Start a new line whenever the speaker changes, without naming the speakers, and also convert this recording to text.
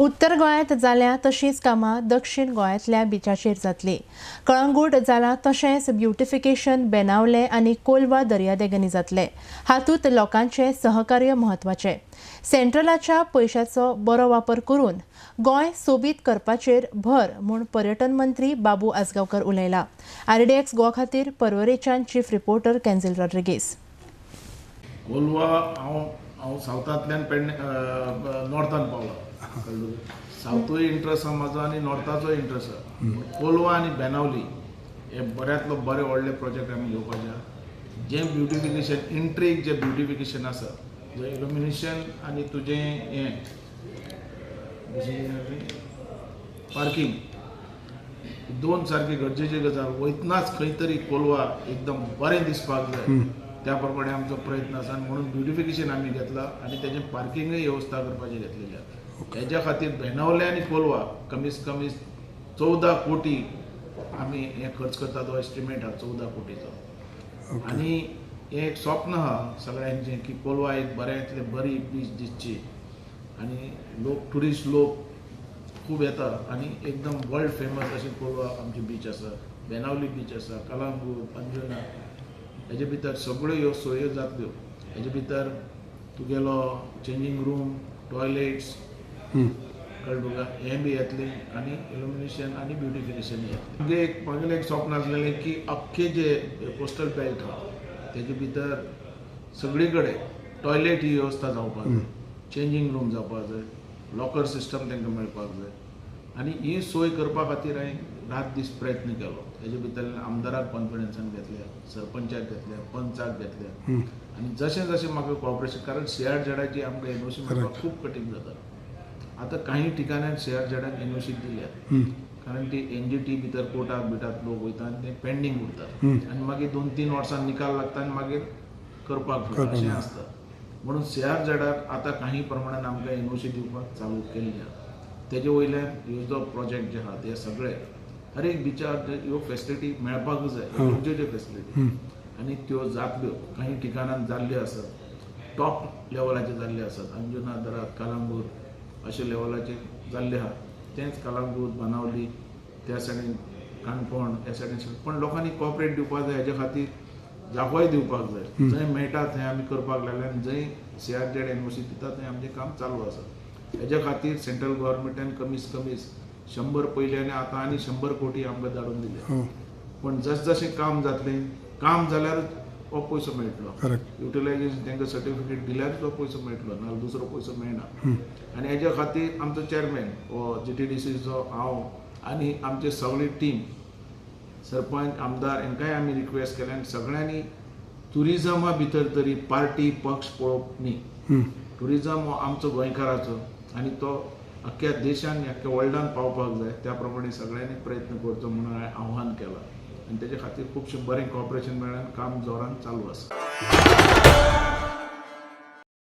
उत्तर गोंयांत जाल्या तशींच कामां दक्षिण गोंयांतल्या बिचाचेर जातली। कळंगूट जाला तशेंच ब्युटिफिकेशन बेनावले आनी कोलवा दर्यादेगांनी जातले। हातूंत लोकांचे सहकार्य म्हत्वाचें। सेंट्रलाच्या पयशांचो बरो वापर करून गोंय सोबीत करपाचेर भर म्हूण पर्यटन मंत्री बाबू आजगांवकर उलयला। RDX गोवा खातीर पर्वरेच्यान चीफ रिपोर्टर केन्झिल रॉड्रिगीस।
कोलवा हांव सावथांतल्यान नॉर्थान पावला। सावथूय इंट्रस्ट आसा म्हाजो आनी नॉर्थाचो इंट्रस्ट आसा। कोलवा आनी बेनावली हे बऱ्यांतलो बरे व्हडले प्रोजेक्ट आमी घेवपाचे। जे ब्युटिफिकेशन इंट्रीक जे ब्युटिफिकेशन आसा, जे इल्युमिनेशन आनी तुजें हें पार्किंग, दोन सारकी गरजेची गजाल। वयतनाच खंय तरी कोलवा एकदम बरें दिसपाक जाय, त्या प्रमाणे आमचो प्रयत्न आसा। म्हणून ब्युटिफिकेशन आमी घेतला आनी तेजें पार्किंगूय वेवस्था करपाची घेतलेली आसा। हेज्या खातीर बेनावले आनी कोलवा कमीत कमी 14 कोटी आमी हे खर्च करता। तो एस्टिमेट आहा 14 कोटीचो। आनी हें एक स्वप्न आहा सगळ्यांचें की कोलवा एक बऱ्यांतले बरी बीच दिसची आनी ट्युरिस्ट लोक खूब येता आनी एकदम वर्ल्ड फेमस अशी कोलवा आमची बीच आसा, बेनावली बीच आसा, कलंगूट, अंजुना। हेजे भितर सगळ्यो ह्यो सोयो जातल्यो। हेजे भितर तुगेलो चेंजींग रूम, टॉयलेट्स कळ्ळें तुका, हें बी येतली आनी इल्युमिनेशन आनी ब्युटिफिकेशन येतलें। म्हगेलें एक स्वप्न आसलेलें की अख्खे जे कोस्टल बेल्ट आहा तेजे भितर सगळी कडेन टॉयलेट ही वेवस्था जावपाक जाय, चेंजींग रूम जावपाक जाय, लॉकर सिस्टम तांकां मेळपाक जाय। आनी ही सोय करपा खातीर हांवें रात दीस प्रयत्न केलो। हेजे भितर आमदाराक कॉन्फिडन्सान घेतल्या, सरपंचाक घेतल्या, पंचाक घेतल्या आनी जशें जशें म्हाका कॉपरेशन, कारण CRZची आमकां एनओसी मेळपाक खूब कठीण जाता। आतां काही ठिकाणांक CRZाक एनओसी दिल्या, कारण ती NGT भितर कोर्टाक बिटाक लोक वयता आनी ते पेंडींग उरतात आनी मागीर 2-3 वर्सां निकाल लागता आनी मागीर करपाक जाता अशें आसता। म्हणून CRZाक आतां काही प्रमाणान आमकां एनओसी दिवपाक चालू केल्ली आहा। तेजे वयल्यान ह्यो जो प्रोजेक्ट जे आहा ते सगळे हर एक बिचार ह्यो फेसिलिटी मेळपाकूच जाय, गरजेच्यो फेसिलिटी आनी त्यो जातल्यो। काही ठिकाणांक जाल्ल्यो आसात, टॉप लेवलाचे जाल्ले आसात। अंजुना दरात, कलंगूट अशे लेवलाचे जाल्ले आहा। तेंच कलंगूट, बाणावली त्या सायडीन, काणकोण ह्या सायडीन, पण लोकांनी कॉपरेट दिवपाक जाय। हेजे खातीर जागोय दिवपाक जाय। जंय मेळटा थंय आमी करपाक लागले आनी जंय CRZ एनओसी दिता थंय आमचें काम चालू आसा। हेज्या खातीर सेंट्रल गव्हर्मेंटान कमीत कमी 100 पयलीं आनी आतां आनी 100 कोटी आमकां धाडून दिले। पण जशें काम जातलें, काम जाल्यारूच हो पयसो मेळटलो। युटिलायझेशन तांकां सर्टिफिकेट दिल्यारूच तो पयसो मेळटलो, नाल्यार दुसरो पयसो मेळना। आनी हेज्या खातीर आमचो चेअरमॅन हो GTDCचो हांव आनी आमची सगळी टीम, सरपंच, आमदार हांकांय आमी रिक्वेस्ट केल्या आनी सगळ्यांनी ट्युरिजमा भितर तरी पार्टी पक्ष पळोवप न्ही। ट्युरिजम हो आमचो गोंयकाराचो आनी तो अख्ख्या देशान, अख्ख्या वर्ल्डान पावपाक जाय। त्या प्रमाणे सगळ्यांनी प्रयत्न करचो म्हणून हांवें आव्हान केलां आनी तेजे खातीर खुबशें बरें कॉपरेशन मेळ्ळें आनी काम जोरान चालू आसा।